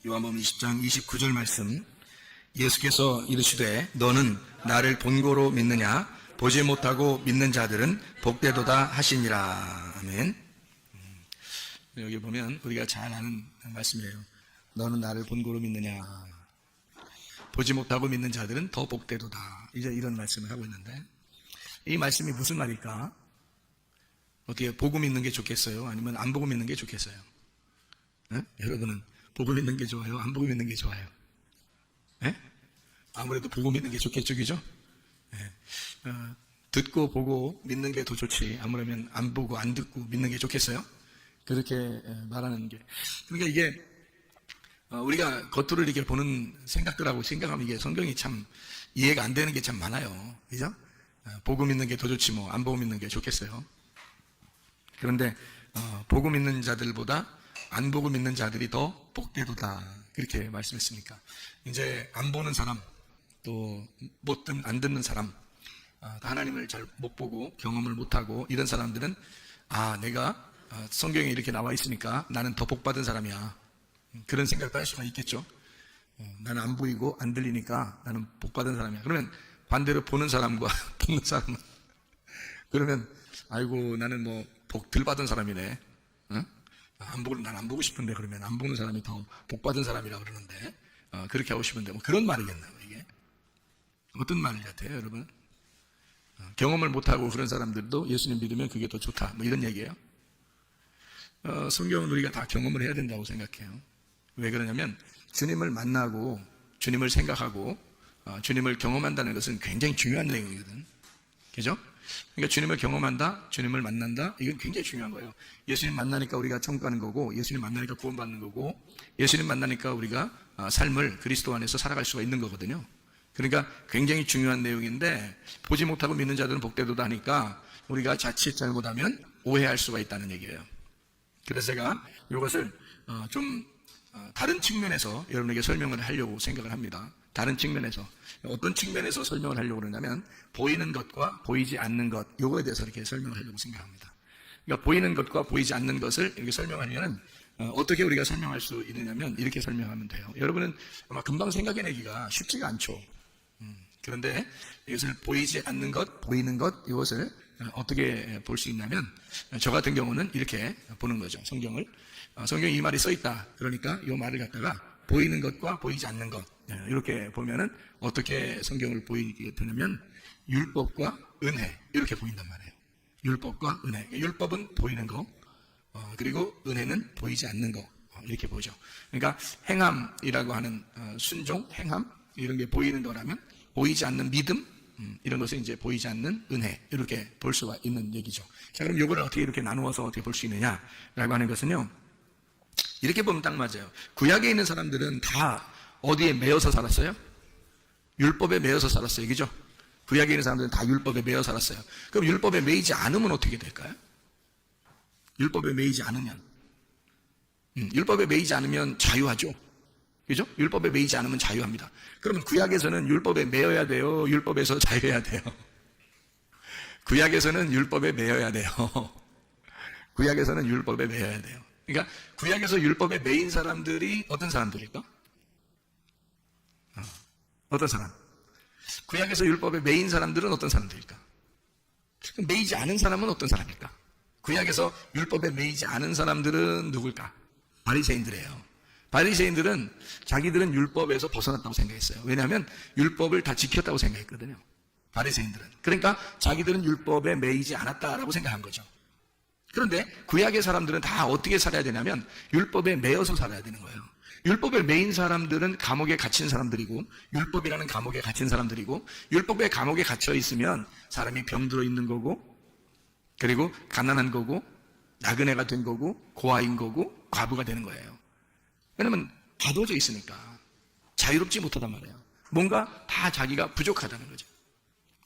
요한복음 20장 29절 말씀, 예수께서 이르시되 너는 나를 본고로 믿느냐? 보지 못하고 믿는 자들은 복되도다 하시니라. 아멘. 여기 보면 우리가 잘 아는 말씀이에요. 너는 나를 본고로 믿느냐? 보지 못하고 믿는 자들은 더 복되도다. 이제 이런 말씀을 하고 있는데, 이 말씀이 무슨 말일까? 어떻게 보고 믿는 게 좋겠어요? 아니면 안 보고 믿는 게 좋겠어요? 네? 여러분은 보고 믿는 게 좋아요? 안 보고 믿는 게 좋아요? 네? 아무래도 보고 믿는 게 좋겠죠, 그죠? 네. 듣고 보고 믿는 게 더 좋지. 아무래면 안 보고 안 듣고 믿는 게 좋겠어요? 그렇게 말하는 게. 그러니까 이게 우리가 겉으로 이렇게 보는 생각들하고 생각하면 이게 성경이 참 이해가 안 되는 게 참 많아요. 그죠? 보고 믿는 게 더 좋지 뭐 안 보고 믿는 게 좋겠어요. 그런데 보고 믿는 자들보다 안 보고 믿는 자들이 더 복되도다. 그렇게 말씀했으니까. 이제 안 보는 사람, 또 안 듣는 사람, 하나님을 잘 못 보고 경험을 못 하고 이런 사람들은 내가 성경에 이렇게 나와 있으니까 나는 더 복받은 사람이야. 그런 생각도 할 수가 있겠죠. 나는 안 보이고 안 들리니까 나는 복받은 사람이야. 그러면 반대로 보는 사람과 듣는 사람은 그러면 아이고 나는 뭐 복 덜 받은 사람이네. 응? 난 안 보고 싶은데 그러면 안 보는 사람이 더 복받은 사람이라고 그러는데 그렇게 하고 싶은데 뭐 그런 말이겠나요 이게? 어떤 말 같아요 여러분? 경험을 못하고 그런 사람들도 예수님 믿으면 그게 더 좋다 뭐 이런 얘기예요. 성경은 우리가 다 경험을 해야 된다고 생각해요. 왜 그러냐면 주님을 만나고 주님을 생각하고 주님을 경험한다는 것은 굉장히 중요한 내용이거든. 그죠? 그러니까 주님을 경험한다, 주님을 만난다, 이건 굉장히 중요한 거예요. 예수님 만나니까 우리가 천국 가는 거고, 예수님 만나니까 구원받는 거고, 예수님 만나니까 우리가 삶을 그리스도 안에서 살아갈 수가 있는 거거든요. 그러니까 굉장히 중요한 내용인데 보지 못하고 믿는 자들은 복되도다 하니까 우리가 자칫 잘못하면 오해할 수가 있다는 얘기예요. 그래서 제가 이것을 좀 다른 측면에서 여러분에게 설명을 하려고 생각을 합니다. 다른 측면에서. 어떤 측면에서 설명을 하려고 그러냐면 보이는 것과 보이지 않는 것, 요거에 대해서 이렇게 설명을 하려고 생각합니다. 그러니까 보이는 것과 보이지 않는 것을 이렇게 설명하려면 어떻게 우리가 설명할 수 있느냐면 이렇게 설명하면 돼요. 여러분은 아마 금방 생각해내기가 쉽지가 않죠. 그런데 이것을 보이지 않는 것, 보이는 것, 이것을 어떻게 볼 수 있냐면 저 같은 경우는 이렇게 보는 거죠. 성경에 이 말이 써 있다. 그러니까 이 말을 갖다가 보이는 것과 보이지 않는 것 이렇게 보면은 어떻게 성경을 보이게 되냐면 율법과 은혜 이렇게 보인단 말이에요. 율법과 은혜. 율법은 보이는 거, 그리고 은혜는 보이지 않는 거 이렇게 보죠. 그러니까 행함이라고 하는 순종, 행함 이런 게 보이는 거라면 보이지 않는 믿음 이런 것은 이제 보이지 않는 은혜 이렇게 볼 수가 있는 얘기죠. 자, 그럼 이걸 어떻게 이렇게 나누어서 어떻게 볼 수 있느냐라고 하는 것은요. 이렇게 보면 딱 맞아요. 구약에 있는 사람들은 다 어디에 매여서 살았어요? 율법에 매여서 살았어요. 그죠? 구약에 있는 사람들은 다 율법에 매여 살았어요. 그럼 율법에 매이지 않으면 어떻게 될까요? 율법에 매이지 않으면 율법에 매이지 않으면 자유하죠. 그죠? 율법에 매이지 않으면 자유합니다. 그러면 구약에서는 율법에 매여야 돼요? 율법에서 자유해야 돼요? 구약에서는 율법에 매여야 돼요. 구약에서는 율법에 매여야 돼요. 그러니까 구약에서 율법에 매인 사람들이 어떤 사람들일까? 어떤 사람? 구약에서 율법에 매인 사람들은 어떤 사람들일까? 매이지 않은 사람은 어떤 사람일까? 구약에서 율법에 매이지 않은 사람들은 누굴까? 바리새인들이에요. 바리새인들은 자기들은 율법에서 벗어났다고 생각했어요. 왜냐하면 율법을 다 지켰다고 생각했거든요. 바리새인들은. 그러니까 자기들은 율법에 매이지 않았다라고 생각한 거죠. 그런데 구약의 사람들은 다 어떻게 살아야 되냐면 율법에 매여서 살아야 되는 거예요. 율법에 매인 사람들은 감옥에 갇힌 사람들이고 율법이라는 감옥에 갇힌 사람들이고 율법의 감옥에 갇혀 있으면 사람이 병들어 있는 거고 그리고 가난한 거고 나그네가 된 거고 고아인 거고 과부가 되는 거예요. 왜냐면 가둬져 있으니까 자유롭지 못하단 말이에요. 뭔가 다 자기가 부족하다는 거죠.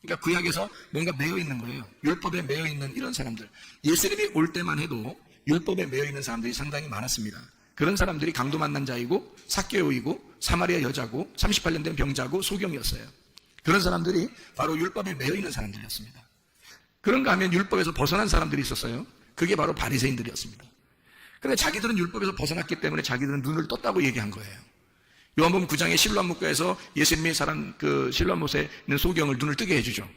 그러니까 구약에서 뭔가 매여 있는 거예요. 율법에 매여 있는 이런 사람들. 예수님이 올 때만 해도 율법에 매여 있는 사람들이 상당히 많았습니다. 그런 사람들이 강도 만난 자이고 삭개오이고 사마리아 여자고 38년 된 병자고 소경이었어요. 그런 사람들이 바로 율법에 매여 있는 사람들이었습니다. 그런가 하면 율법에서 벗어난 사람들이 있었어요. 그게 바로 바리새인들이었습니다. 그런데 자기들은 율법에서 벗어났기 때문에 자기들은 눈을 떴다고 얘기한 거예요. 요한복음 9장의 실로암목가에서 예수님이 실로암못에 있는 소경을 눈을 뜨게 해주죠.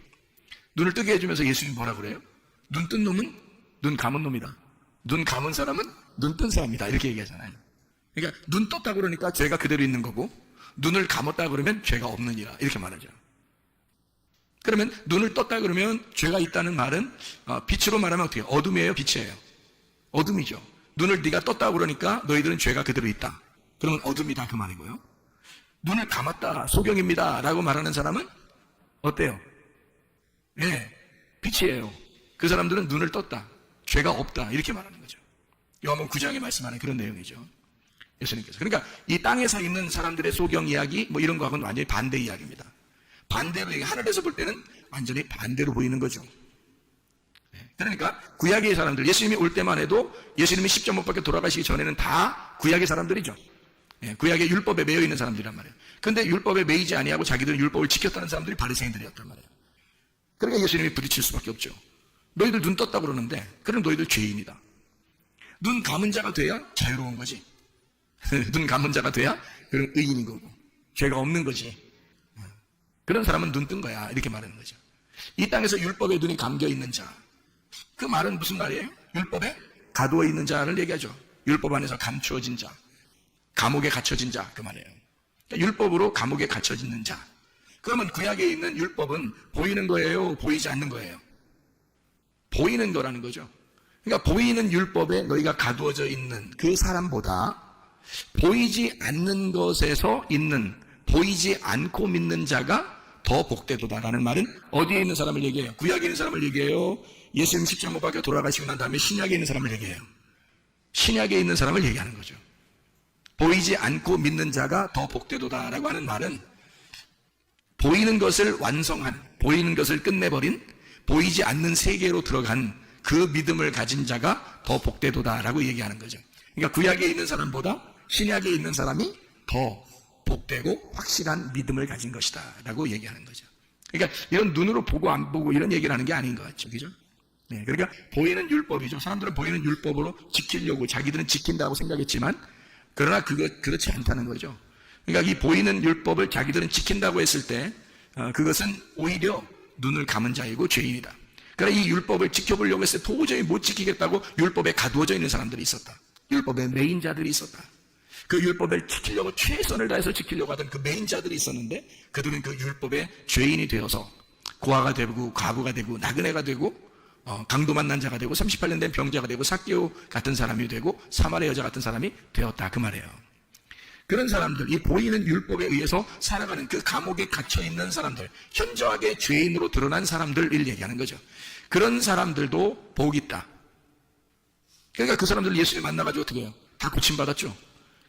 눈을 뜨게 해주면서 예수님이 뭐라 그래요? 눈 뜬 놈은 눈 감은 놈이다. 눈 감은 사람은 눈 뜬 사람이다. 이렇게 얘기하잖아요. 그러니까 눈 떴다 그러니까 죄가 그대로 있는 거고, 눈을 감았다 그러면 죄가 없느니라 이렇게 말하죠. 그러면 눈을 떴다 그러면 죄가 있다는 말은 빛으로 말하면 어떻게 해요? 어둠이에요? 빛이에요? 어둠이죠. 눈을 네가 떴다 그러니까 너희들은 죄가 그대로 있다. 그러면 어둠이다 그 말이고요. 눈을 감았다, 소경입니다 라고 말하는 사람은 어때요? 예, 빛이에요. 그 사람들은 눈을 떴다, 죄가 없다 이렇게 말하는 거죠. 요한복음 9장에 말씀하는 그런 내용이죠. 예수님께서. 그러니까 이 땅에서 있는 사람들의 소경 이야기 뭐 이런 거하고는 완전히 반대 이야기입니다. 반대로 하늘에서 볼 때는 완전히 반대로 보이는 거죠. 그러니까 구약의 사람들, 예수님이 올 때만 해도 예수님이 십자가 못 박혀 돌아가시기 전에는 다 구약의 사람들이죠. 구약의 율법에 매여 있는 사람들이란 말이에요. 그런데 율법에 매이지 아니하고 자기들은 율법을 지켰다는 사람들이 바리새인들이었단 말이에요. 그러니까 예수님이 부딪힐 수밖에 없죠. 너희들 눈 떴다 그러는데 그럼 너희들 죄인이다. 눈 감은 자가 돼야 자유로운 거지. 눈 감은 자가 돼야 그럼 의인인 거고 죄가 없는 거지. 그런 사람은 눈 뜬 거야 이렇게 말하는 거죠. 이 땅에서 율법에 눈이 감겨 있는 자, 그 말은 무슨 말이에요? 율법에 가두어 있는 자를 얘기하죠. 율법 안에서 감추어진 자, 감옥에 갇혀진 자 그 말이에요. 그러니까 율법으로 감옥에 갇혀지는 자. 그러면 구약에 있는 율법은 보이는 거예요? 보이지 않는 거예요? 보이는 거라는 거죠. 그러니까 보이는 율법에 너희가 가두어져 있는 그 사람보다 보이지 않는 것에서 있는, 보이지 않고 믿는 자가 더 복되도다라는 말은 어디에 있는 사람을 얘기해요? 구약에 있는 사람을 얘기해요? 예수님 십자가 못 박혀 돌아가시고 난 다음에 신약에 있는 사람을 얘기해요? 신약에 있는 사람을 얘기하는 거죠. 보이지 않고 믿는 자가 더 복되도다라고 하는 말은 보이는 것을 완성한, 보이는 것을 끝내버린, 보이지 않는 세계로 들어간 그 믿음을 가진 자가 더 복되도다라고 얘기하는 거죠. 그러니까 구약에 있는 사람보다 신약에 있는 사람이 더 복되고 확실한 믿음을 가진 것이다 라고 얘기하는 거죠. 그러니까 이런 눈으로 보고 안 보고 이런 얘기를 하는 게 아닌 것 같죠. 그죠? 네, 그러니까 보이는 율법이죠. 사람들은 보이는 율법으로 지키려고 자기들은 지킨다고 생각했지만 그러나 그렇지 않다는 거죠. 그러니까 이 보이는 율법을 자기들은 지킨다고 했을 때 그것은 오히려 눈을 감은 자이고 죄인이다. 그러나 이 율법을 지켜보려고 했을 때 도저히 못 지키겠다고 율법에 가두어져 있는 사람들이 있었다. 율법에 매인 자들이 있었다. 그 율법을 지키려고 최선을 다해서 지키려고 하던 그 매인 자들이 있었는데 그들은 그 율법의 죄인이 되어서 고아가 되고 과부가 되고 나그네가 되고 강도 만난 자가 되고 38년 된 병자가 되고 삭개오 같은 사람이 되고 사마리아 여자 같은 사람이 되었다 그 말이에요. 그런 사람들, 이 보이는 율법에 의해서 살아가는 그 감옥에 갇혀있는 사람들, 현저하게 죄인으로 드러난 사람들을 얘기하는 거죠. 그런 사람들도 복이 있다. 그러니까 그 사람들 예수님 만나가지고 어떻게 해요? 다 고침받았죠.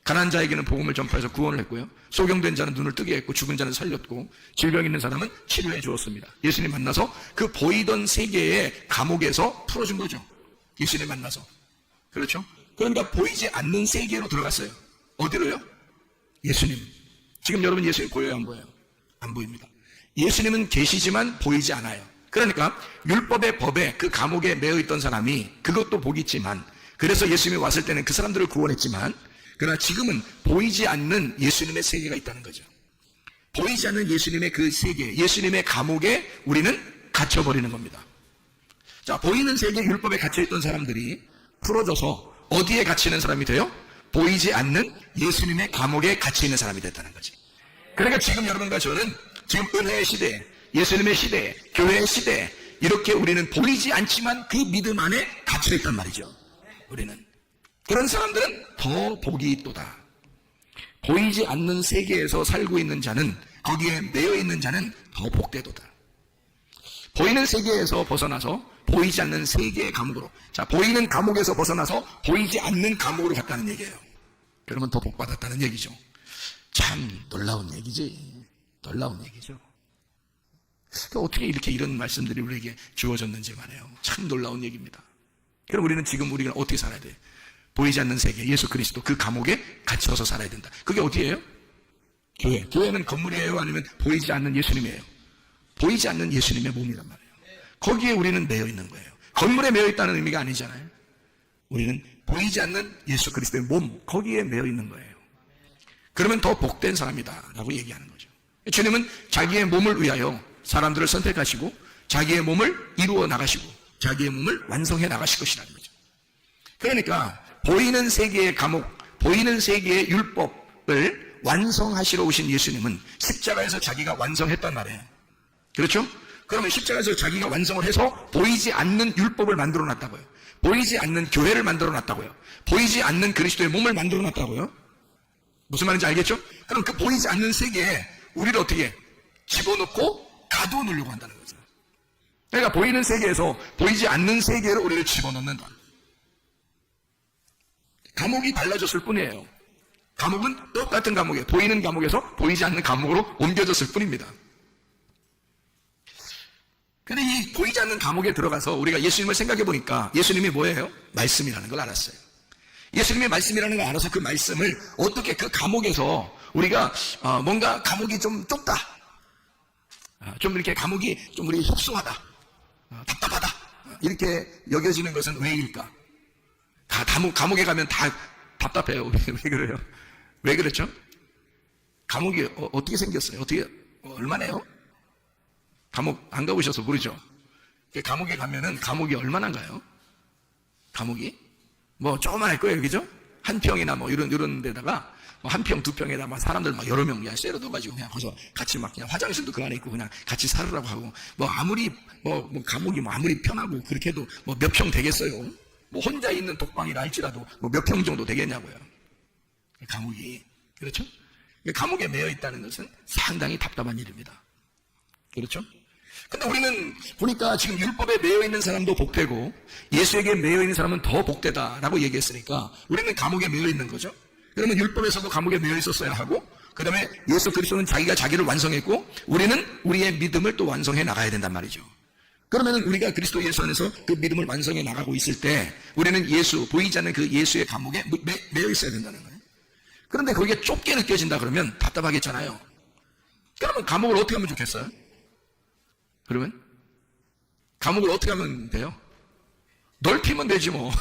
가난한 자에게는 복음을 전파해서 구원을 했고요. 소경된 자는 눈을 뜨게 했고 죽은 자는 살렸고 질병 있는 사람은 치료해 주었습니다. 예수님 만나서 그 보이던 세계의 감옥에서 풀어준 거죠. 예수님 만나서. 그렇죠? 그러니까 보이지 않는 세계로 들어갔어요. 어디로요? 예수님. 지금 여러분 예수님 보여요? 안 보여요? 안 보입니다. 예수님은 계시지만 보이지 않아요. 그러니까 율법의 법에 그 감옥에 매여 있던 사람이 그것도 복이 있지만 그래서 예수님이 왔을 때는 그 사람들을 구원했지만 그러나 지금은 보이지 않는 예수님의 세계가 있다는 거죠. 보이지 않는 예수님의 그 세계, 예수님의 감옥에 우리는 갇혀버리는 겁니다. 자, 보이는 세계 율법에 갇혀있던 사람들이 풀어져서 어디에 갇히는 사람이 돼요? 보이지 않는 예수님의 감옥에 갇혀있는 사람이 됐다는 거지. 그러니까 지금 여러분과 저는 지금 은혜의 시대에, 예수님의 시대에, 교회의 시대에 이렇게 우리는 보이지 않지만 그 믿음 안에 갇혀있단 말이죠. 우리는. 그런 사람들은 더 복이 있도다. 보이지 않는 세계에서 살고 있는 자는, 거기에 매여 있는 자는 더 복되도다. 보이는 세계에서 벗어나서 보이지 않는 세계의 감옥으로, 자, 보이는 감옥에서 벗어나서 보이지 않는 감옥으로 갔다는 얘기예요. 그러면 더 복받았다는 얘기죠. 참 놀라운 얘기지. 놀라운 얘기죠. 그러니까 어떻게 이렇게 이런 말씀들이 우리에게 주어졌는지 말이에요. 참 놀라운 얘기입니다. 그럼 우리는 지금 우리가 어떻게 살아야 돼요? 보이지 않는 세계, 예수 그리스도 그 감옥에 갇혀서 살아야 된다. 그게 어디예요? 교회. 교회는 건물이에요? 아니면 보이지 않는 예수님이에요? 보이지 않는 예수님의 몸이란 말이에요. 거기에 우리는 매여 있는 거예요. 건물에 매여 있다는 의미가 아니잖아요. 우리는 보이지 않는 예수 그리스도의 몸, 거기에 매여 있는 거예요. 그러면 더 복된 사람이다 라고 얘기하는 거죠. 주님은 자기의 몸을 위하여 사람들을 선택하시고 자기의 몸을 이루어 나가시고 자기의 몸을 완성해 나가실 것이라는 거죠. 그러니까 보이는 세계의 감옥, 보이는 세계의 율법을 완성하시러 오신 예수님은 십자가에서 자기가 완성했단 말이에요. 그렇죠? 그러면 십자가에서 자기가 완성을 해서 보이지 않는 율법을 만들어 놨다고요. 보이지 않는 교회를 만들어 놨다고요. 보이지 않는 그리스도의 몸을 만들어 놨다고요. 무슨 말인지 알겠죠? 그럼 그 보이지 않는 세계에 우리를 어떻게 집어넣고 가두어 놓으려고 한다는 거죠. 그러니까 보이는 세계에서 보이지 않는 세계로 우리를 집어넣는다. 감옥이 달라졌을 뿐이에요. 감옥은 똑같은 감옥에 보이는 감옥에서 보이지 않는 감옥으로 옮겨졌을 뿐입니다. 근데 이 보이지 않는 감옥에 들어가서 우리가 예수님을 생각해 보니까 예수님이 뭐예요? 말씀이라는 걸 알았어요. 예수님이 말씀이라는 걸 알아서 그 말씀을 어떻게 그 감옥에서 우리가 뭔가 감옥이 좀 좁다, 좀 이렇게 감옥이 좀 우리 협소하다, 답답하다 이렇게 여겨지는 것은 왜일까? 감옥에 가면 다 답답해요. 왜 그래요? 왜 그렇죠? 감옥이 어떻게 생겼어요? 어떻게 얼마나요? 감옥 안 가보셔서 모르죠. 감옥에 가면은 감옥이 얼마나인가요? 감옥이 뭐 조그만할 거예요, 그죠? 한 평이나 뭐 이런 데다가 한 평, 두 평에다 막 사람들 막 여러 명 그냥 쇠로 넣어가지고 그냥 거기서 같이 막 그냥 화장실도 그 안에 있고 그냥 같이 살으라고 하고 뭐 아무리 뭐 감옥이 뭐 아무리 편하고 그렇게 해도 뭐 몇 평 되겠어요? 뭐 혼자 있는 독방이라 할지라도 뭐 몇 평 정도 되겠냐고요. 감옥이 그렇죠? 감옥에 매여 있다는 것은 상당히 답답한 일입니다. 그렇죠? 근데 우리는 보니까 지금 율법에 매여 있는 사람도 복되고 예수에게 매여 있는 사람은 더 복되다라고 얘기했으니까 우리는 감옥에 매여 있는 거죠. 그러면 율법에서도 감옥에 매여 있었어야 하고 그 다음에 예수 그리스도는 자기가 자기를 완성했고 우리는 우리의 믿음을 또 완성해 나가야 된단 말이죠. 그러면 우리가 그리스도 예수 안에서 그 믿음을 완성해 나가고 있을 때 우리는 예수, 보이지 않는 그 예수의 감옥에 매여 있어야 된다는 거예요. 그런데 거기에 좁게 느껴진다 그러면 답답하겠잖아요. 그러면 감옥을 어떻게 하면 좋겠어요? 그러면 감옥을 어떻게 하면 돼요? 넓히면 되지 뭐.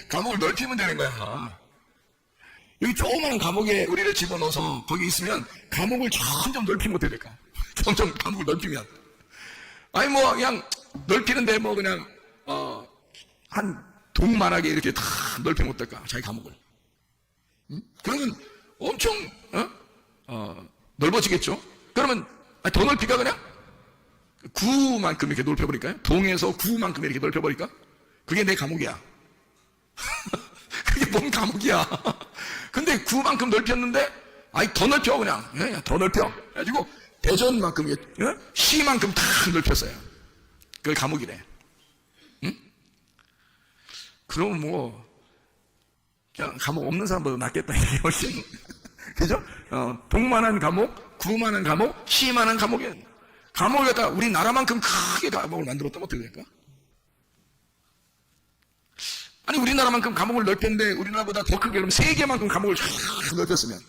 감옥을 넓히면 되는 거야. 여기 조그마한 감옥에 우리를 집어넣어서 거기 있으면 감옥을 점점 넓히면 어떻게 될까? 점점 감옥을 넓히면 아니 뭐 그냥 넓히는데 뭐 그냥 한 동만하게 이렇게 다 넓히면 어떨까? 자기 감옥을. 그러면 엄청 넓어지겠죠? 그러면 더 넓힐까 그냥? 구만큼 이렇게 넓혀버릴까요? 동에서 구만큼 이렇게 넓혀버릴까? 그게 내 감옥이야. 그게 뭔 감옥이야. 근데 구만큼 넓혔는데 아니 더 넓혀 그냥. 더 넓혀. 그래가지고 대전만큼 시만큼 다 넓혔어요. 그게 감옥이래. 응? 그러면 뭐 그냥 감옥 없는 사람보다 낫겠다. 이게 훨씬 그죠? 동만한 감옥, 구만한 감옥, 시만한 감옥이 감옥에다 우리나라만큼 크게 감옥을 만들었다면 어떻게 될까? 아니 우리나라만큼 감옥을 넓혔는데 우리나라보다 더 크게 그럼 세계만큼 감옥을 쫙 넓혔으면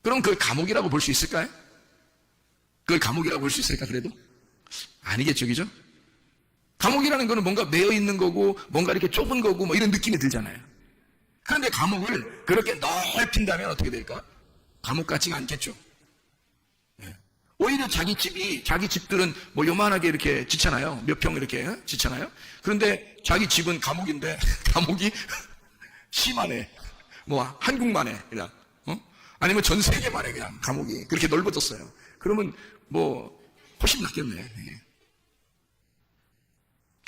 그럼 그걸 감옥이라고 볼 수 있을까요? 그걸 감옥이라고 볼 수 있을까 그래도? 아니겠죠, 그죠? 감옥이라는 거는 뭔가 매여 있는 거고 뭔가 이렇게 좁은 거고 뭐 이런 느낌이 들잖아요. 그런데 감옥을 그렇게 넓힌다면 어떻게 될까? 감옥 같지가 않겠죠. 오히려 자기 집들은 뭐 요만하게 이렇게 짓잖아요. 몇 평 이렇게 짓잖아요. 그런데 자기 집은 감옥인데 감옥이 시만해. 뭐 한국만해 그냥. 아니면 전 세계만해 그냥 감옥이 그렇게 넓어졌어요. 그러면 뭐 훨씬 낫겠네.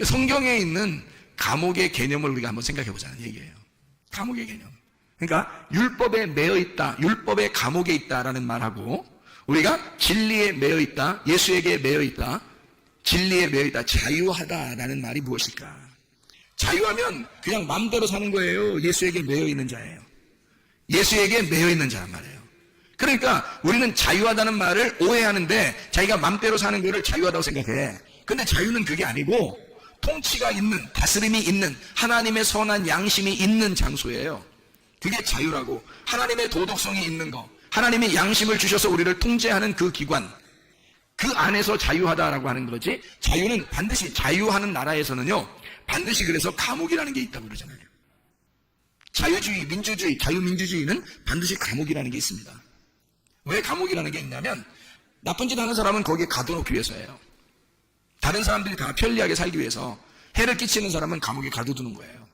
성경에 있는 감옥의 개념을 우리가 한번 생각해 보자는 얘기예요. 감옥의 개념. 그러니까 율법에 매여 있다, 율법의 감옥에 있다라는 말하고 우리가 진리에 매여 있다, 예수에게 매여 있다, 진리에 매여 있다, 자유하다라는 말이 무엇일까? 자유하면 그냥 마음대로 사는 거예요. 예수에게 매여 있는 자예요. 예수에게 매여 있는 자란 말이에요. 그러니까 우리는 자유하다는 말을 오해하는데 자기가 마음대로 사는 거를 자유하다고 생각해. 근데 자유는 그게 아니고 통치가 있는, 다스림이 있는, 하나님의 선한 양심이 있는 장소예요. 그게 자유라고. 하나님의 도덕성이 있는 거, 하나님이 양심을 주셔서 우리를 통제하는 그 기관, 그 안에서 자유하다라고 하는 거지. 자유는 반드시, 자유하는 나라에서는요 반드시 그래서 감옥이라는 게 있다고 그러잖아요. 자유주의, 민주주의, 자유민주주의는 반드시 감옥이라는 게 있습니다. 왜 감옥이라는 게 있냐면 나쁜 짓 하는 사람은 거기에 가둬놓기 위해서예요. 다른 사람들이 다 편리하게 살기 위해서 해를 끼치는 사람은 감옥에 가둬두는 거예요.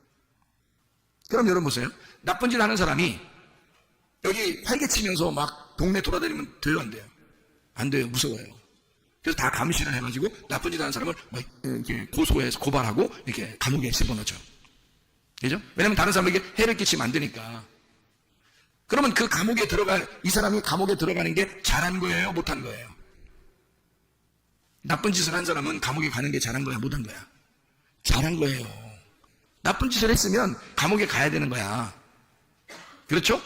그럼 여러분 보세요. 나쁜 짓 하는 사람이 여기 활개치면서 막 동네 돌아다니면 돼요, 안 돼요? 안 돼요. 무서워요. 그래서 다 감시를 해가지고 나쁜 짓 하는 사람을 막 이렇게 고소해서 고발하고 이렇게 감옥에 집어넣죠. 그죠? 왜냐면 다른 사람에게 해를 끼치면 안 되니까. 그러면 그 감옥에 이 사람이 감옥에 들어가는 게 잘한 거예요? 못한 거예요? 나쁜 짓을 한 사람은 감옥에 가는 게 잘한 거야? 못한 거야? 잘한 거예요. 나쁜 짓을 했으면 감옥에 가야 되는 거야. 그렇죠?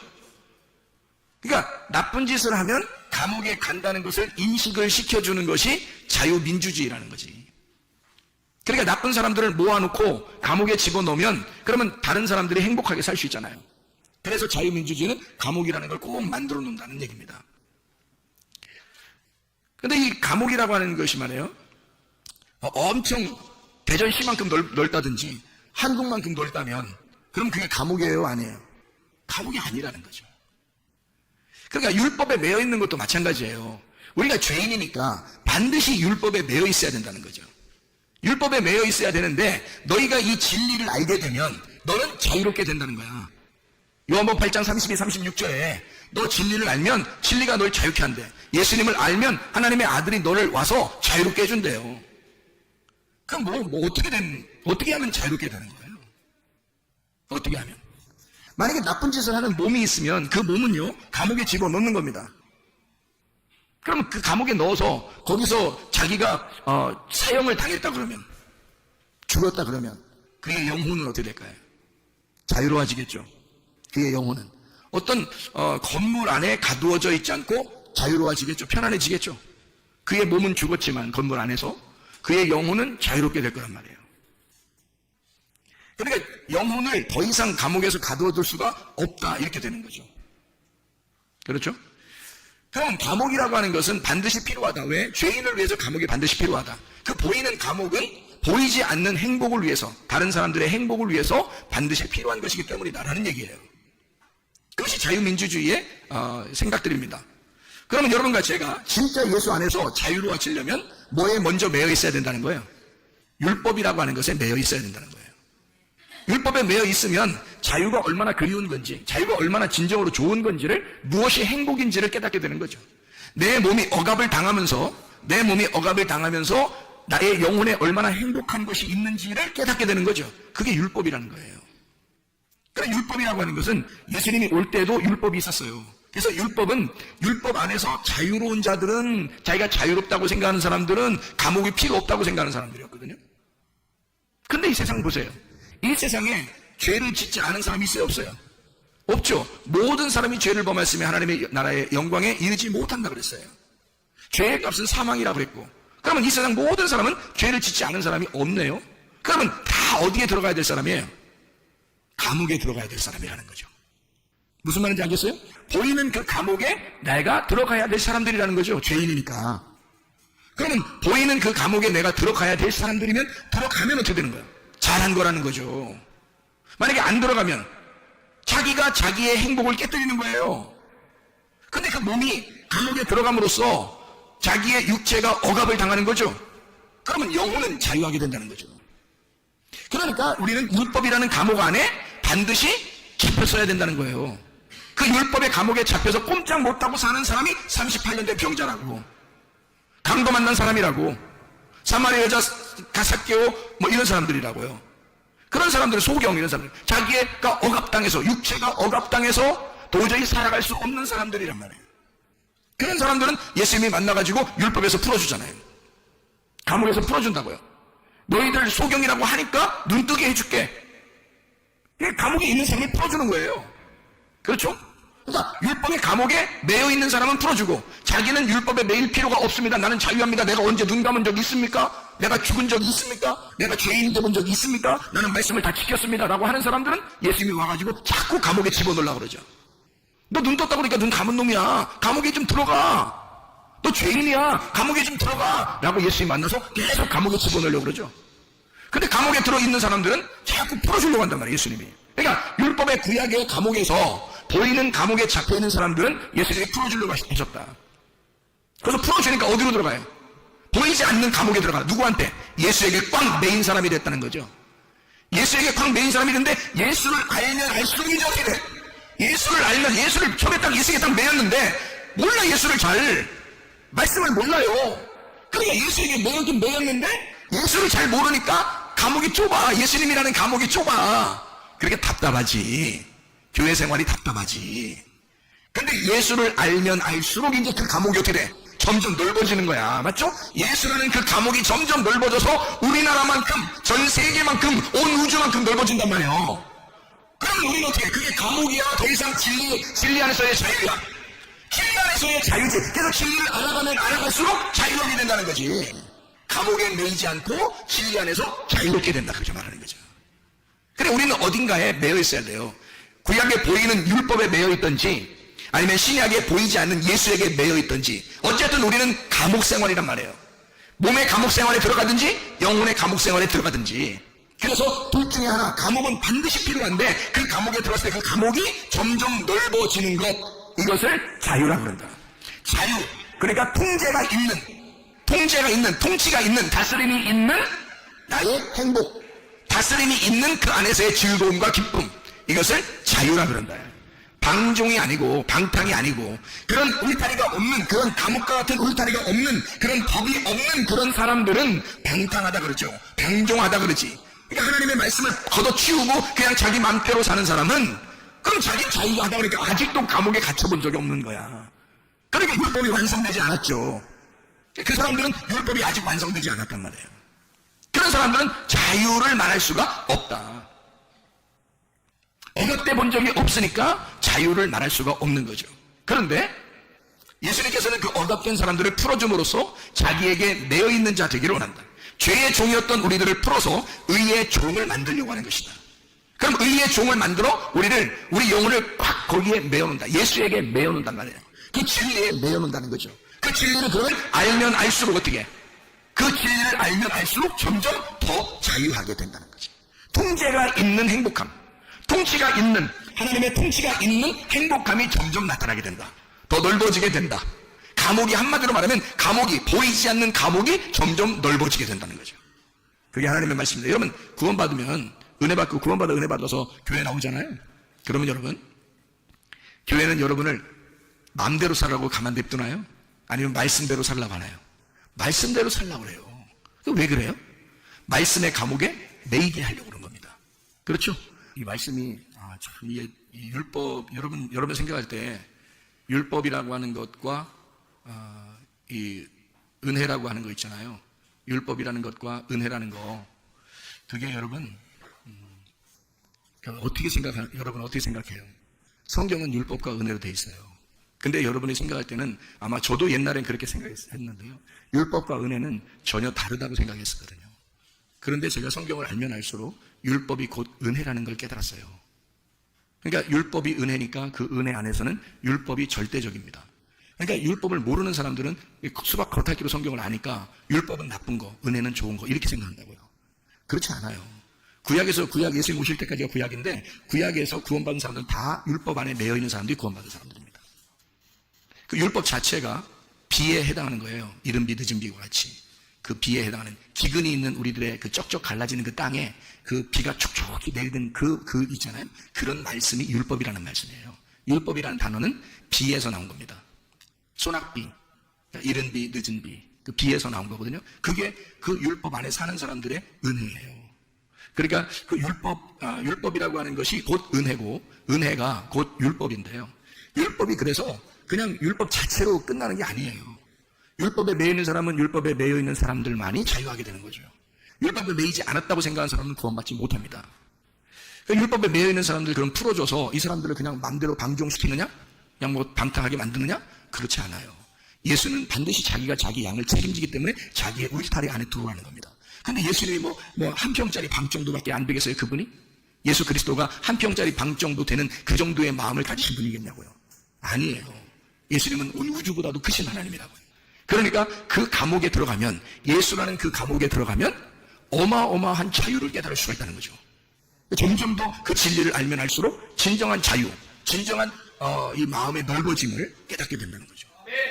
그러니까 나쁜 짓을 하면 감옥에 간다는 것을 인식을 시켜주는 것이 자유민주주의라는 거지. 그러니까 나쁜 사람들을 모아놓고 감옥에 집어넣으면 그러면 다른 사람들이 행복하게 살 수 있잖아요. 그래서 자유민주주의는 감옥이라는 걸 꼭 만들어 놓는다는 얘기입니다. 근데 이 감옥이라고 하는 것이 말이에요. 엄청 대전시만큼 넓다든지 한국만큼 넓다면 그럼 그게 감옥이에요? 아니에요? 감옥이 아니라는 거죠. 그러니까 율법에 매여 있는 것도 마찬가지예요. 우리가 죄인이니까 반드시 율법에 매여 있어야 된다는 거죠. 율법에 매여 있어야 되는데 너희가 이 진리를 알게 되면 너는 자유롭게 된다는 거야. 요한복음 8장 32, 36절에 너 진리를 알면 진리가 널 자유케 한대. 예수님을 알면 하나님의 아들이 너를 와서 자유롭게 해준대요. 그럼 어떻게 하면 자유롭게 되는 거예요? 어떻게 하면? 만약에 나쁜 짓을 하는 몸이 있으면 그 몸은요, 감옥에 집어넣는 겁니다. 그러면 그 감옥에 넣어서 거기서 자기가 사형을 당했다 그러면, 죽었다 그러면 그의 영혼은 어떻게 될까요? 자유로워지겠죠. 그의 영혼은 어떤 건물 안에 가두어져 있지 않고 자유로워지겠죠. 편안해지겠죠. 그의 몸은 죽었지만 건물 안에서 그의 영혼은 자유롭게 될 거란 말이에요. 그러니까 영혼을 더 이상 감옥에서 가두어둘 수가 없다, 이렇게 되는 거죠. 그렇죠? 그럼 감옥이라고 하는 것은 반드시 필요하다. 왜? 죄인을 위해서 감옥이 반드시 필요하다. 그 보이는 감옥은 보이지 않는 행복을 위해서, 다른 사람들의 행복을 위해서 반드시 필요한 것이기 때문이다라는 얘기예요. 그것이 자유민주주의의 생각들입니다. 그러면 여러분과 제가 진짜 예수 안에서 자유로워지려면 뭐에 먼저 매여 있어야 된다는 거예요? 율법이라고 하는 것에 매여 있어야 된다는 거예요. 율법에 매여 있으면 자유가 얼마나 그리운 건지, 자유가 얼마나 진정으로 좋은 건지를, 무엇이 행복인지를 깨닫게 되는 거죠. 내 몸이 억압을 당하면서 나의 영혼에 얼마나 행복한 것이 있는지를 깨닫게 되는 거죠. 그게 율법이라는 거예요. 그러니까 율법이라고 하는 것은 예수님이 올 때도 율법이 있었어요. 그래서 율법은, 율법 안에서 자유로운 자들은, 자기가 자유롭다고 생각하는 사람들은 감옥이 필요 없다고 생각하는 사람들이었거든요. 근데 이 세상 보세요. 이 세상에 죄를 짓지 않은 사람이 있어요, 없어요? 없죠. 모든 사람이 죄를 범했으면 하나님의 나라의 영광에 이르지 못한다 그랬어요. 죄의 값은 사망이라고 그랬고, 그러면 이 세상 모든 사람은 죄를 짓지 않은 사람이 없네요. 그러면 다 어디에 들어가야 될 사람이에요? 감옥에 들어가야 될 사람이라는 거죠. 무슨 말인지 알겠어요? 보이는 그 감옥에 내가 들어가야 될 사람들이라는 거죠. 죄인이니까. 그러면 보이는 그 감옥에 내가 들어가야 될 사람들이면 들어가면 어떻게 되는 거예요? 잘한 거라는 거죠. 만약에 안 들어가면 자기가 자기의 행복을 깨뜨리는 거예요. 근데 그 몸이 감옥에 들어감으로써 자기의 육체가 억압을 당하는 거죠. 그러면 영혼은 자유하게 된다는 거죠. 그러니까 우리는 율법이라는 감옥 안에 반드시 잡혔어야 된다는 거예요. 그 율법의 감옥에 잡혀서 꼼짝 못하고 사는 사람이 38년 된 병자라고, 강도 만난 사람이라고, 사마리아 여자 가삭개오 이런 사람들이라고요. 그런 사람들은 소경 이런 사람들, 자기가 억압당해서, 육체가 억압당해서 도저히 살아갈 수 없는 사람들이란 말이에요. 그런 사람들은 예수님이 만나가지고 율법에서 풀어주잖아요. 감옥에서 풀어준다고요. 너희들 소경이라고 하니까 눈뜨게 해줄게. 감옥에 있는 사람을 풀어주는 거예요. 그렇죠? 그러니까 율법의 감옥에 매여 있는 사람은 풀어주고, 자기는 율법에 매일 필요가 없습니다. 나는 자유합니다. 내가 언제 눈 감은 적 있습니까? 내가 죽은 적 있습니까? 내가 죄인 되본 적 있습니까? 나는 말씀을 다 지켰습니다. 라고 하는 사람들은 예수님이 와가지고 자꾸 감옥에 집어넣으려고 그러죠. 너 눈 떴다고 그러니까 눈 감은 놈이야. 감옥에 좀 들어가. 너 죄인이야. 감옥에 좀 들어가. 라고 예수님이 만나서 계속 감옥에 집어넣으려고 그러죠. 근데 감옥에 들어있는 사람들은 자꾸 풀어주려고 한단 말이에요, 예수님이. 그러니까 그러니까 율법의 구약의 감옥에서 보이는 감옥에 잡혀있는 사람들은 예수님이 풀어주려고 하셨다. 그래서 풀어주니까 어디로 들어가요? 보이지 않는 감옥에 들어가. 누구한테? 예수에게 꽉 매인 사람이 됐다는 거죠. 예수에게 꽉 매인 사람이 됐는데 예수를 알면 알수록 이제 어떻게 돼? 예수를 알면 예수를 처음에 딱 예수에게 딱 매였는데 몰라. 예수를 잘 말씀을 몰라요. 그러니까 예수에게 매였긴 매였는데 예수를 잘 모르니까 감옥이 좁아. 예수님이라는 감옥이 좁아. 그렇게 답답하지. 교회 생활이 답답하지. 근데 예수를 알면 알수록 이제 그 감옥이 어떻게 돼? 점점 넓어지는 거야. 맞죠? 예수라는 그 감옥이 점점 넓어져서 우리나라만큼, 전 세계만큼, 온 우주만큼 넓어진단 말이에요. 그럼 우리는 어떻게 해? 그게 감옥이야? 더 이상 진리 안에서의 자유야? 진리 안에서의 자유지. 그래서 진리를 알아가면 알아갈수록 자유롭게 된다는 거지. 감옥에 매이지 않고 진리 안에서 자유롭게 된다. 그렇게 말하는 거죠. 그래, 우리는 어딘가에 매여 있어야 돼요. 구약에 보이는 율법에 매여 있든지 아니면 신약에 보이지 않는 예수에게 매여 있든지 어쨌든 우리는 감옥 생활이란 말이에요. 몸의 감옥 생활에 들어가든지 영혼의 감옥 생활에 들어가든지. 그래서 둘 중에 하나, 감옥은 반드시 필요한데 그 감옥에 들어갔을 때 그 감옥이 점점 넓어지는 것, 이것을 자유라고 그런다. 자유, 그러니까 통치가 있는, 다스림이 있는 나의 행복, 다스림이 있는 그 안에서의 즐거움과 기쁨, 이것을 자유라 그런다. 방종이 아니고 방탕이 아니고 그런 울타리가 없는, 그런 감옥과 같은 울타리가 없는, 그런 법이 없는 그런 사람들은 방탕하다 그러죠. 방종하다 그러지. 그러니까 하나님의 말씀을 걷어치우고 그냥 자기 맘대로 사는 사람은 그럼 자기 자유하다 그러니까 아직도 감옥에 갇혀본 적이 없는 거야. 그러니까 율법이 완성되지 않았죠. 그 사람들은 율법이 아직 완성되지 않았단 말이에요. 그런 사람들은 자유를 말할 수가 없다. 어렵게 본 적이 없으니까 자유를 말할 수가 없는 거죠. 그런데 예수님께서는 그 억압된 사람들을 풀어줌으로써 자기에게 매여있는 자 되기를 원한다. 죄의 종이었던 우리들을 풀어서 의의 종을 만들려고 하는 것이다. 그럼 의의 종을 만들어 우리 영혼을 꽉 거기에 매어놓는다. 예수에게 매어놓는단 말이에요. 그 진리에 매어놓는다는 거죠. 그 진리를 그러면 알면 알수록 어떻게? 그 진리를 알면 알수록 점점 더 자유하게 된다는 거죠. 통제가 있는 행복함, 통치가 있는, 하나님의 통치가 있는 행복함이 점점 나타나게 된다. 더 넓어지게 된다. 감옥이, 한마디로 말하면 감옥이, 보이지 않는 감옥이 점점 넓어지게 된다는 거죠. 그게 하나님의 말씀입니다. 여러분, 구원받으면 은혜 받고 구원받아 은혜 받아서 교회 나오잖아요. 그러면 여러분, 교회는 여러분을 마음대로 살라고 가만 냅두나요? 아니면 말씀대로 살라고 하나요? 말씀대로 살라고 그래요. 왜 그래요? 말씀의 감옥에 매이게 하려고 그런 겁니다. 그렇죠? 이 말씀이, 이 율법, 여러분 생각할 때 율법이라고 하는 것과 이 은혜라고 하는 거 있잖아요. 율법이라는 것과 은혜라는 거, 그게 여러분 여러분 어떻게 생각해요? 성경은 율법과 은혜로 돼 있어요. 근데 여러분이 생각할 때는 아마 저도 옛날엔 그렇게 생각했는데요. 율법과 은혜는 전혀 다르다고 생각했었거든요. 그런데 제가 성경을 알면 알수록 율법이 곧 은혜라는 걸 깨달았어요. 그러니까 율법이 은혜니까 그 은혜 안에서는 율법이 절대적입니다. 그러니까 율법을 모르는 사람들은 수박 겉핥기로 성경을 아니까 율법은 나쁜 거, 은혜는 좋은 거 이렇게 생각한다고요. 그렇지 않아요. 구약에서 예수님 오실 때까지가 구약인데 구약에서 구원받은 사람들은 다 율법 안에 매여 있는 사람들이 구원받은 사람들입니다. 그 율법 자체가 비에 해당하는 거예요. 이른 비 늦은 비와 같이. 그 비에 해당하는 기근이 있는 우리들의 그 쩍쩍 갈라지는 그 땅에 그 비가 촉촉히 내리는 그 있잖아요. 그런 말씀이 율법이라는 말씀이에요. 율법이라는 단어는 비에서 나온 겁니다. 소낙비, 그러니까 이른 비, 늦은 비, 그 비에서 나온 거거든요. 그게 그 율법 안에 사는 사람들의 은혜예요. 그러니까 그 율법이라고 하는 것이 곧 은혜고, 은혜가 곧 율법인데요. 율법이 그래서 그냥 율법 자체로 끝나는 게 아니에요. 율법에 매여 있는 사람은 율법에 매여 있는 사람들만이 자유하게 되는 거죠. 율법에 매이지 않았다고 생각하는 사람은 구원받지 못합니다. 율법에 매여 있는 사람들 그럼 풀어줘서 이 사람들을 그냥 마음대로 방종시키느냐? 그냥 뭐 방탕하게 만드느냐? 그렇지 않아요. 예수는 반드시 자기가 자기 양을 책임지기 때문에 자기의 울타리 안에 들어가는 겁니다. 근데 예수님이 뭐 한 평짜리 방 정도밖에 안 되겠어요, 그분이? 예수 그리스도가 한 평짜리 방 정도 되는 그 정도의 마음을 가지신 분이겠냐고요? 아니에요. 예수님은 온 우주보다도 크신 하나님이라고요. 그러니까 그 감옥에 들어가면, 예수라는 그 감옥에 들어가면 어마어마한 자유를 깨달을 수가 있다는 거죠. 점점 더 그 진리를 알면 알수록 진정한 자유, 진정한 이 마음의 넓어짐을 깨닫게 된다는 거죠.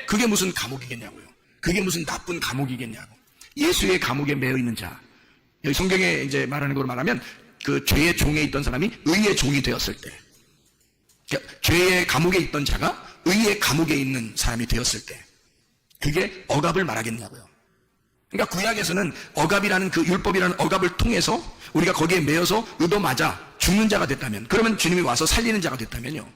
그게 무슨 감옥이겠냐고요. 그게 무슨 나쁜 감옥이겠냐고. 예수의 감옥에 매여 있는 자. 여기 성경에 이제 말하는 걸로 말하면 그 죄의 종에 있던 사람이 의의 종이 되었을 때, 그러니까 죄의 감옥에 있던 자가 의의 감옥에 있는 사람이 되었을 때, 그게 억압을 말하겠냐고요. 그러니까 구약에서는 억압이라는 그 율법이라는 억압을 통해서 우리가 거기에 매여서 의도맞아 죽는 자가 됐다면, 그러면 주님이 와서 살리는 자가 됐다면요,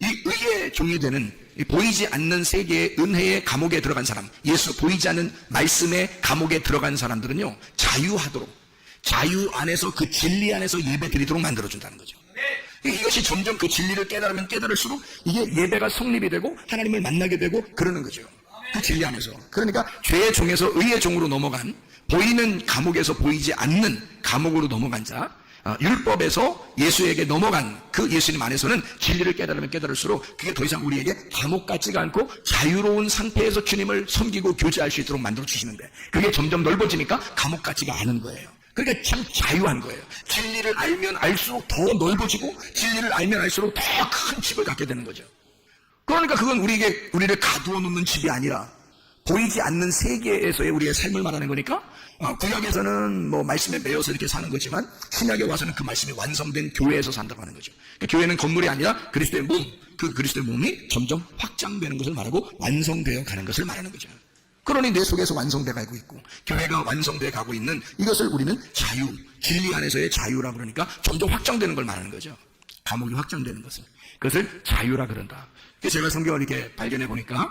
이 의의 종이 되는 이 보이지 않는 세계의 은혜의 감옥에 들어간 사람, 예수 보이지 않는 말씀의 감옥에 들어간 사람들은요, 자유하도록, 자유 안에서 그 진리 안에서 예배 드리도록 만들어준다는 거죠. 이것이 점점 그 진리를 깨달으면 깨달을수록 이게 예배가 성립이 되고 하나님을 만나게 되고 그러는 거죠. 그 진리 안에서. 그러니까 죄의 종에서 의의 종으로 넘어간, 보이는 감옥에서 보이지 않는 감옥으로 넘어간 자, 율법에서 예수에게 넘어간 그 예수님 안에서는 진리를 깨달으면 깨달을수록 그게 더 이상 우리에게 감옥 같지가 않고 자유로운 상태에서 주님을 섬기고 교제할 수 있도록 만들어 주시는데, 그게 점점 넓어지니까 감옥 같지가 않은 거예요. 그러니까 참 자유한 거예요. 진리를 알면 알수록 더 넓어지고, 진리를 알면 알수록 더 큰 집을 갖게 되는 거죠. 그러니까 그건 우리를 가두어 놓는 집이 아니라 보이지 않는 세계에서의 우리의 삶을 말하는 거니까, 구약에서는 뭐 말씀에 매여서 이렇게 사는 거지만 신약에 와서는 그 말씀이 완성된 교회에서 산다고 하는 거죠. 그러니까 교회는 건물이 아니라 그리스도의 몸, 그 그리스도의 몸이 점점 확장되는 것을 말하고 완성되어 가는 것을 말하는 거죠. 그러니 내 속에서 완성돼 가고 있고 교회가 완성돼 가고 있는 이것을 우리는 자유, 진리 안에서의 자유라 그러니까 점점 확장되는 걸 말하는 거죠. 감옥이 확장되는 것을, 그것을 자유라 그런다. 그래서 제가 성경을 이렇게 발견해 보니까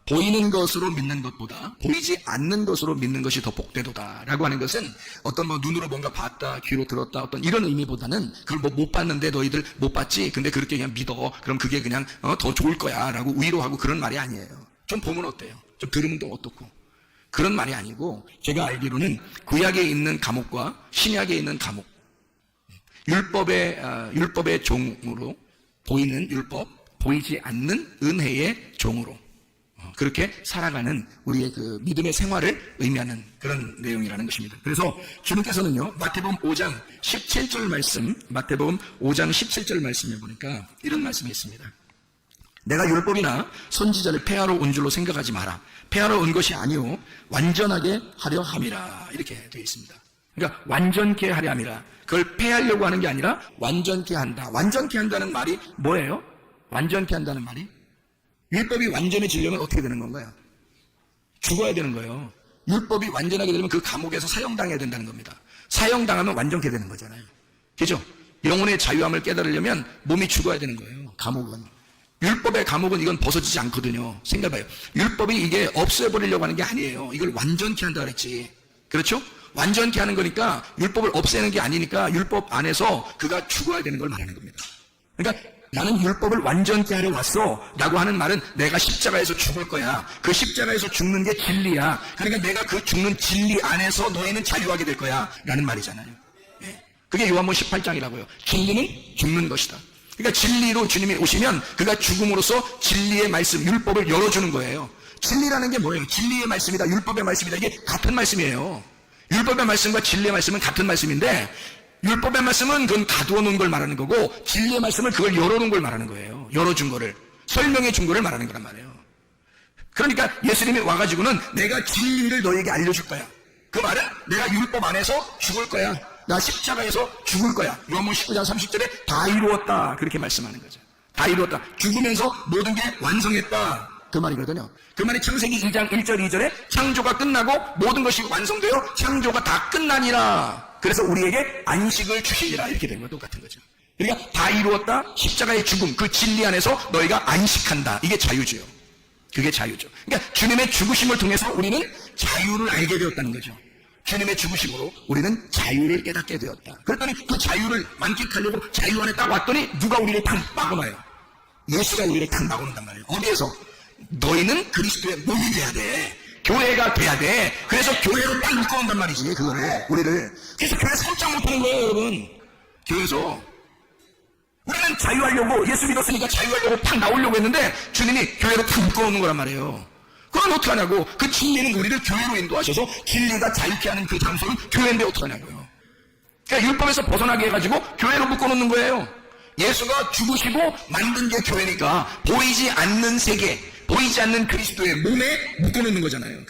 보이는 것으로 믿는 것보다 보이지 않는 것으로 믿는 것이 더 복되도다라고 하는 것은 어떤 뭐 눈으로 뭔가 봤다, 귀로 들었다, 어떤 이런 의미보다는 그걸 뭐 못 봤는데 너희들 못 봤지, 근데 그렇게 그냥 믿어, 그럼 그게 그냥 더 좋을 거야라고 위로하고 그런 말이 아니에요. 좀 보면 어때요? 좀 들으면 또 어떻고, 그런 말이 아니고, 제가 알기로는 구약에 있는 감옥과 신약에 있는 감옥, 율법의 종으로 보이는 율법, 보이지 않는 은혜의 종으로 그렇게 살아가는 우리의 그 믿음의 생활을 의미하는 그런 내용이라는 것입니다. 그래서 주님께서는요, 마태복음 5장 17절 말씀, 마태복음 5장 17절 말씀에 보니까 이런 말씀이 있습니다. 내가 율법이나 선지자를 폐하러 온 줄로 생각하지 마라. 폐하러 온 것이 아니오 완전하게 하려 함이라. 이렇게 되어 있습니다. 그러니까 완전케 하려 함이라. 그걸 폐하려고 하는 게 아니라 완전케 한다. 완전케 한다는 말이 뭐예요? 완전케 한다는 말이, 율법이 완전해지려면 어떻게 되는 건가요? 죽어야 되는 거예요. 율법이 완전하게 되려면 그 감옥에서 사형당해야 된다는 겁니다. 사형당하면 완전케 되는 거잖아요. 그죠? 영혼의 자유함을 깨달으려면 몸이 죽어야 되는 거예요. 감옥은. 율법의 감옥은 이건 벗어지지 않거든요. 생각해봐요. 율법이 이게 없애버리려고 하는 게 아니에요. 이걸 완전케 한다 그랬지. 그렇죠? 완전케 하는 거니까 율법을 없애는 게 아니니까 율법 안에서 그가 죽어야 되는 걸 말하는 겁니다. 그러니까 나는 율법을 완전케 하려 왔어 라고 하는 말은 내가 십자가에서 죽을 거야. 그 십자가에서 죽는 게 진리야. 그러니까 내가 그 죽는 진리 안에서 너희는 자유하게 될 거야 라는 말이잖아요. 그게 요한복음 18장이라고요. 진리는 죽는 것이다. 그러니까 진리로 주님이 오시면 그가 죽음으로써 진리의 말씀, 율법을 열어주는 거예요. 진리라는 게 뭐예요? 진리의 말씀이다, 율법의 말씀이다, 이게 같은 말씀이에요. 율법의 말씀과 진리의 말씀은 같은 말씀인데, 율법의 말씀은 그건 가두어 놓은 걸 말하는 거고, 진리의 말씀은 그걸 열어놓은 걸 말하는 거예요. 열어준 거를, 설명해 준 거를 말하는 거란 말이에요. 그러니까 예수님이 와가지고는 내가 진리를 너에게 알려줄 거야. 그 말은 내가 율법 안에서 죽을 거야. 나 십자가에서 죽을 거야. 요한복음 19장 30절에 다 이루었다. 그렇게 말씀하는 거죠. 다 이루었다. 죽으면서 모든 게 완성했다. 그 말이거든요. 그 말이 창세기 2장 1절 2절에 창조가 끝나고 모든 것이 완성되어 창조가 다 끝나니라. 그래서 우리에게 안식을 주시리라. 이렇게 된 거 똑같은 거죠. 그러니까 다 이루었다. 십자가의 죽음, 그 진리 안에서 너희가 안식한다. 이게 자유죠. 그게 자유죠. 그러니까 주님의 죽으심을 통해서 우리는 자유를 알게 되었다는 거죠. 주님의 죽으심으로 우리는 자유를 깨닫게 되었다. 그랬더니 그 자유를 만끽하려고 자유 안에 딱 왔더니 누가 우리를 탁 막아놔요. 예수가 우리를 탁 막아놓는단 말이에요. 어디에서? 너희는 그리스도의 몸이 돼야 돼. 교회가 돼야 돼. 그래서 교회로 딱 묶어온단 말이지, 그거를, 우리를. 그래서 교회 살짝 못하는 거예요, 여러분. 교회에서. 우리는 자유하려고, 예수 믿었으니까 자유하려고 탁 나오려고 했는데 주님이 교회로 탁 묶어오는 거란 말이에요. 그럼 어떡하냐고. 그 진리는 우리를 교회로 인도하셔서 진리가 자유케 하는 그 장소는 교회인데 어떡하냐고요. 그러니까 율법에서 벗어나게 해가지고 교회로 묶어놓는 거예요. 예수가 죽으시고 만든 게 교회니까 보이지 않는 세계, 보이지 않는 그리스도의 몸에 묶어놓는 거잖아요.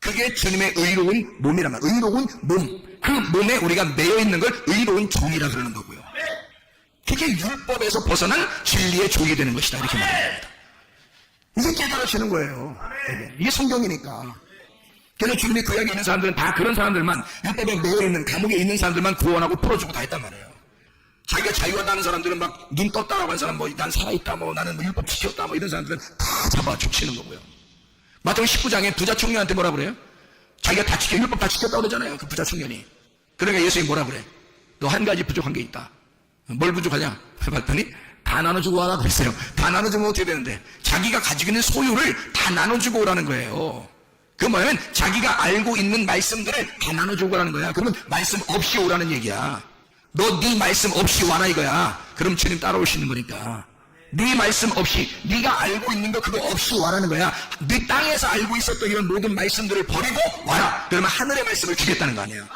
그게 주님의 의로운 몸이란 말이에요. 의로운 몸. 그 몸에 우리가 매여 있는 걸 의로운 종이라 그러는 거고요. 그게 율법에서 벗어난 진리의 종이 되는 것이다. 이렇게 말합니다. 이게 깨달아지는 거예요. 이게 성경이니까. 그래서 주님이 구약에 있는 사람들은 다 그런 사람들만, 율법에 매여 있는 감옥에 있는 사람들만 구원하고 풀어주고 다 했단 말이에요. 자기가 자유하다는 사람들은 막 눈 떴다라고 한 사람, 뭐 난 살아있다, 뭐 나는 뭐 율법 지켰다, 뭐 이런 사람들은 다 잡아 죽이는 거고요. 마태복음 19장에 부자 청년한테 뭐라 그래요? 자기가 다 지켜, 율법 다 지켰다고 그러잖아요. 그 부자 청년이. 그러니까 예수님이 뭐라 그래? 너 한 가지 부족한 게 있다. 뭘 부족하냐? 해봤더니 다 나눠주고 와라 그랬어요. 다 나눠주면 어떻게 되는데? 자기가 가지고 있는 소유를 다 나눠주고 오라는 거예요. 그 뭐냐면 자기가 알고 있는 말씀들을 다 나눠주고 오라는 거야. 그러면 말씀 없이 오라는 얘기야. 너 네 말씀 없이 와라 이거야. 그럼 주님 따라올 수 있는 거니까. 네 말씀 없이, 네가 알고 있는 거 그거 없이 와라는 거야. 네 땅에서 알고 있었던 이런 모든 말씀들을 버리고 와라. 그러면 하늘의 말씀을 주겠다는 거 아니에요.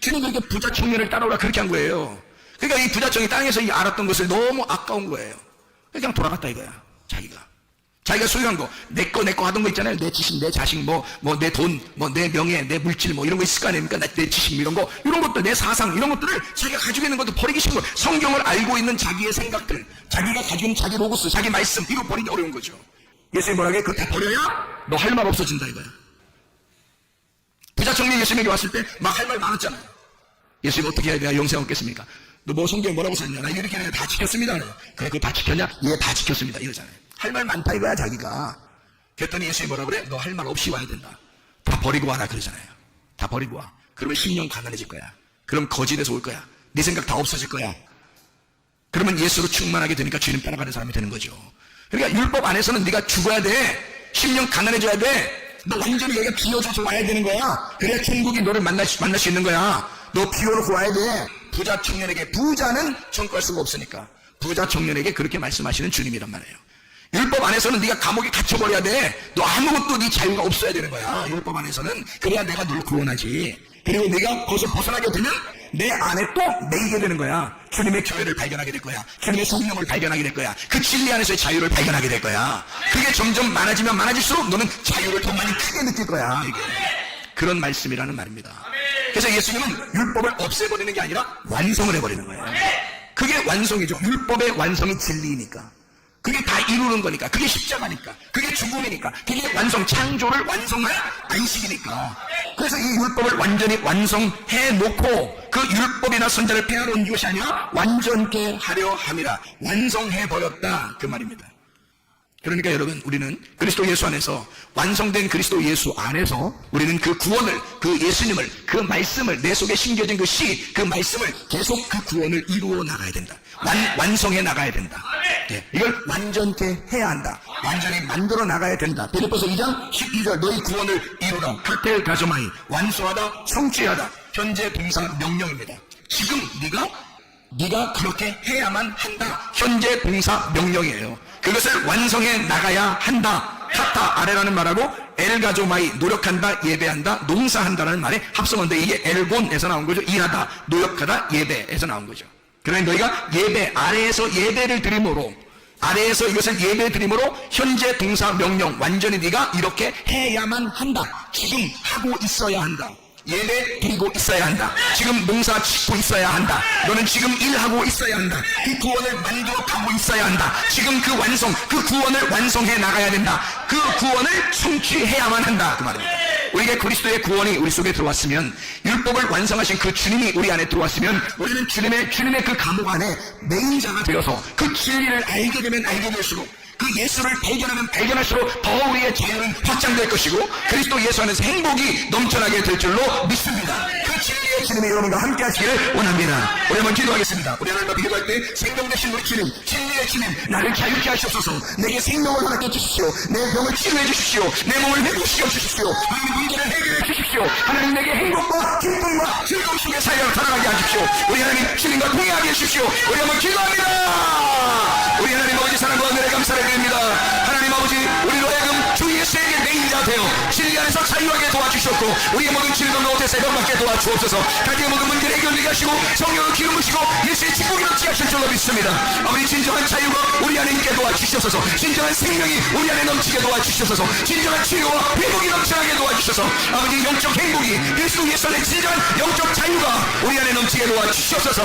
주님 그렇게 부자 청년을 따라오라 그렇게 한 거예요. 그러니까 이 부자 청년이 땅에서 알았던 것을 너무 아까운 거예요. 그냥 돌아갔다 이거야. 자기가 소유한 거, 내 거 하던 거 있잖아요. 내 지식, 내 자식, 내 돈, 내 명예, 내 물질, 이런 거 있을 거 아닙니까? 내 지식, 이런 것들, 내 사상, 이런 것들을 자기가 가지고 있는 것도 버리기 싫은 거예요. 성경을 알고 있는 자기의 생각들, 자기가 가지고 있는 자기 로고스, 자기 말씀, 이거 버리기 어려운 거죠. 예수님이 뭐라게? 그거 다 버려야 너 할 말 없어진다 이거야. 부자 청년이 예수님에게 왔을 때 막 할 말 많았잖아요. 예수님 어떻게 해야 내가 영생 얻겠습니까? 너 뭐 성경에 뭐라고 썼냐? 나 이렇게 다 지켰습니다. 그래, 그거 다 지켰냐? 예, 다 지켰습니다. 이러잖아요. 할 말 많다 이거야 자기가. 그랬더니 예수님이 뭐라 그래? 너 할 말 없이 와야 된다. 다 버리고 와라 그러잖아요. 다 버리고 와. 그러면 심령 가난해질 거야. 그럼 거짓에서 올 거야. 네 생각 다 없어질 거야. 그러면 예수로 충만하게 되니까 주님 따라가는 사람이 되는 거죠. 그러니까 율법 안에서는 네가 죽어야 돼. 심령 가난해져야 돼. 너 완전히 여기가 비워져서 와야 되는 거야. 그래야 천국이 너를 만날 수 있는 거야. 너 비워놓고 와야 돼. 부자 청년에게, 부자는 청구할 수가 없으니까 부자 청년에게 그렇게 말씀하시는 주님이란 말이에요. 율법 안에서는 네가 감옥에 갇혀버려야 돼. 너 아무것도 네 자유가 없어야 되는 거야. 율법 안에서는. 그래야 내가 널 구원하지. 그리고 네가 거기서 벗어나게 되면 내 안에 또 매이게 되는 거야. 주님의 교회를 발견하게 될 거야. 주님의 성령을 발견하게 될 거야. 그 진리 안에서의 자유를 발견하게 될 거야. 그게 점점 많아지면 많아질수록 너는 자유를 더 많이 크게 느낄 거야. 이게. 그런 말씀이라는 말입니다. 그래서 예수님은 율법을 없애버리는 게 아니라 완성을 해버리는 거예요. 그게 완성이죠. 율법의 완성이 진리니까. 그게 다 이루는 거니까. 그게 십자가니까. 그게 죽음이니까. 그게 완성, 창조를 완성할 안식이니까. 그래서 이 율법을 완전히 완성해 놓고 그 율법이나 선자를 폐하러 온 것이 아니라 완전케 하려 함이라. 완성해 버렸다. 그 말입니다. 그러니까 여러분, 우리는 그리스도 예수 안에서, 완성된 그리스도 예수 안에서 우리는 그 구원을, 그 예수님을, 그 말씀을, 내 속에 심겨진 그 씨, 그 말씀을 계속 그 구원을 이루어 나가야 된다. 완성해 나가야 된다. 네, 이걸 완전케 해야 한다. 완전히 만들어 나가야 된다. 빌립보서 2장 12절, 너희 구원을 이루라. 카텔 가조마이, 완수하다, 성취하다. 현재 동사 명령입니다. 지금 네가 그렇게 해야만 한다. 현재 동사 명령이에요. 그것을 완성해 나가야 한다. 카타, 아래라는 말하고 엘가조마이, 노력한다, 예배한다, 농사한다라는 말에 합성어인데 이게 엘곤에서 나온 거죠. 일하다, 노력하다, 예배에서 나온 거죠. 그러니 너희가 예배, 아래에서 예배를 드림으로, 아래에서 이것을 예배 드림으로 현재 동사 명령, 완전히 네가 이렇게 해야만 한다. 지금 하고 있어야 한다. 예배 드리고 있어야 한다. 지금 농사 짓고 있어야 한다. 너는 지금 일하고 있어야 한다. 그 구원을 만들어 가고 있어야 한다. 지금 그 완성, 그 구원을 완성해 나가야 된다. 그 구원을 성취해야만 한다. 그 말입니다. 우리에게 그리스도의 구원이 우리 속에 들어왔으면, 율법을 완성하신 그 주님이 우리 안에 들어왔으면, 우리는 주님의 그 감옥 안에 메인자가 되어서 그 진리를 알게 되면 알게 될수록, 그 예수를 발견하면 발견할수록 더 우리의 자유는 확장될 것이고 그리스도 예수 안에서 행복이 넘쳐나게 될 줄로 믿습니다. 그 진리의 주님이 여러분과 함께 하시기를 원합니다. 우리 한번 기도하겠습니다. 우리 하나님 앞에 기도할 때 생명 되신 우리 주님, 진리의 주님, 나를 자유케 하시옵소서. 내게 생명을 허락해 주십시오. 내 병을 치료해 주십시오. 내 몸을 회복시켜 주십시오. 하나님 문제를 해결해 주십시오. 하나님 내게 행복과 기쁨과 즐거움 속에 살아가게 하십시오. 우리 하나님 주님과 동행하게 해주십시오. 우리 한번 기도합니다. 우리 하나님 아버지 사랑과 은혜를 감사를 드립니다. 하나님 아버지, 우리로 하여금 주 예수에게 메인자 되어 진리 안에서 자유하게 도와주시옵소서. 주셨고 우리의 모든 질병을 어디서 해방받게 도와주옵소서. 가게의 모든 문제를 해결되게 하시고 성령을 기름 부시고 예수의 축복이 넘치게 하실 줄로 믿습니다. 아버지 진정한 자유가 우리 안에 있게 도와주시옵소서. 진정한 생명이 우리 안에 넘치게 도와주시옵소서. 진정한 치유와 회복이 넘쳐나게 도와주셔서 아버지 영적 행복이 그리스도 예수 안에 진정한 영적 자유가 우리 안에 넘치게 도와주시옵소서.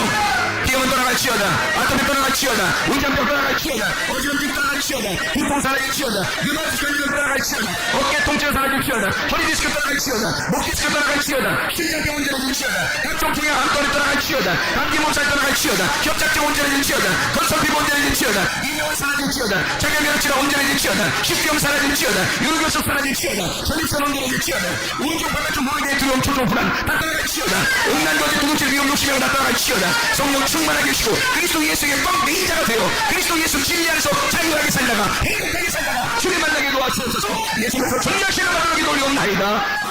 기염은 떠나갈지어다. 아토미 떠나갈지어다. 운장병 떠나갈지어다. 어지럼증 떠나갈지어다. 두통 사라질지어다. 류마티스크는 떠나갈지어다. 어깨 통증 사라질지어다. 허리 디스크 떠나갈지어다. 목 디스크 떠나갈지어다. 심장병 문제는 질지어다. 각종 중에 암tor이 떠나갈지어다. 감기 몸살 떠나갈지어다. 협착증 온전해질지어다 건설피부 온전해질지어다. 이명은 사라질지어다. 자결면역질환 온전해질지어다. 식병 사라질지어다. 유로교섭 사라질지어다. 전립선 온전해질지어다. 운종 바깥쪽 모르게 두려움 초조 불안 다 떠나갈지어다. 음란거지 두근질 위험 욕심이 다 떠나갈지어다. 성령 충만하게 해주시고 그리스도 예수에게 꽉 매인 자가 되어 그리스도 예수 진리 안에서 자유하게 살다가 행복하게 살다가 주님 만나게 도와주옵소서. 예수께서 전능하시는 마지막에 돌리옵나이다.